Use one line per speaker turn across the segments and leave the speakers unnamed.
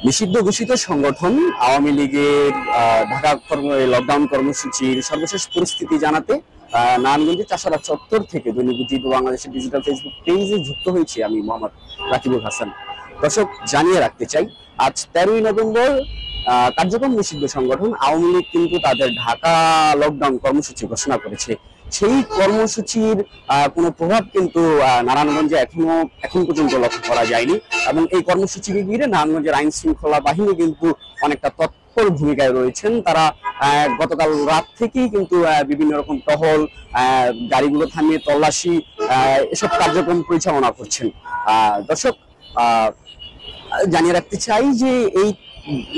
নিষিদ্ধ ঘোষিত সংগঠন আওয়ামী লীগের ঢাকা লকডাউন কর্মসূচির সর্বশেষ পরিস্থিতি জানাতে নারায়ণগঞ্জের চাষারা চত্বর থেকে দৈনিক বাংলাদেশের ডিজিটাল ফেসবুক পেজে যুক্ত হয়েছি আমি মোহাম্মদ রাকিবুল হাসান। দর্শক, জানিয়ে রাখতে চাই, আজ 13ই নভেম্বর কার্যক্রম নিষিদ্ধ সংগঠন আওয়ামী লীগ কিন্তু তাদের ঢাকা লকডাউন কর্মসূচি ঘোষণা করেছে। সেই কর্মসূচির কোনো প্রভাব কিন্তু নারায়ণগঞ্জে এখন পর্যন্ত লক্ষ্য করা যায়নি এবং এই কর্মসূচিকে ঘিরে নারায়ণগঞ্জের আইন শৃঙ্খলা বাহিনী কিন্তু অনেকটা তৎপর ভূমিকায় রয়েছেন। তারা গতকাল রাত থেকেই কিন্তু বিভিন্ন রকম টহল, গাড়িগুলো থামিয়ে তল্লাশি, এসব কার্যক্রম পরিচালনা করছেন। দর্শক, জানিয়ে রাখতে চাই যে এই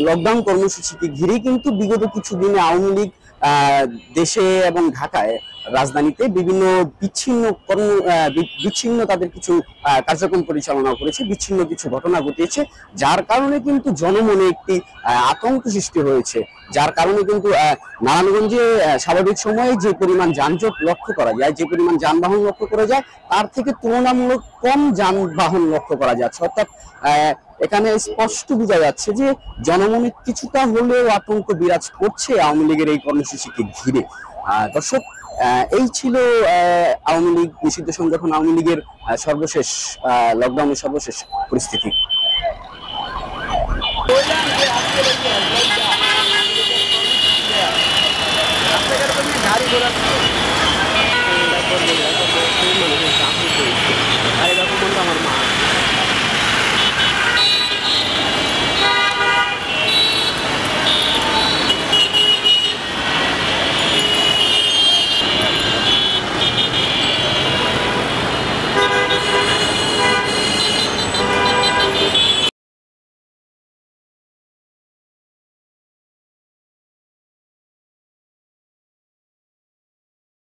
লকডাউন কর্মসূচিকে ঘিরে কিন্তু বিগত কিছুদিনে আওয়ামী লীগ দেশে এবং ঢাকায় রাজধানীতে বিভিন্ন বিচ্ছিন্ন তাদের কিছু কার্যক্রম পরিচালনা করেছে, বিচ্ছিন্ন কিছু ঘটনা ঘটিয়েছে, যার কারণে কিন্তু জনমনে একটি আতঙ্ক সৃষ্টি হয়েছে। যার কারণে কিন্তু নারায়ণগঞ্জে স্বাভাবিক সময়ে যে পরিমাণ যানজট লক্ষ্য করা যায়, যে পরিমাণ যানবাহন লক্ষ্য করা যায়, তার থেকে তুলনামূলক কম যানবাহন লক্ষ্য করা যাচ্ছে। অর্থাৎ এখানে স্পষ্ট বোঝা যাচ্ছে যে জনমনে কিছুটা হলেও আতঙ্ক বিরাজ করছে আওয়ামী লীগের এই কর্মসূচিকে ঘিরে। দর্শক, এই ছিল আওয়ামী লীগ নিষিদ্ধ সংগঠন আওয়ামী লীগের সর্বশেষ লকডাউনের সর্বশেষ পরিস্থিতি।
আমার মা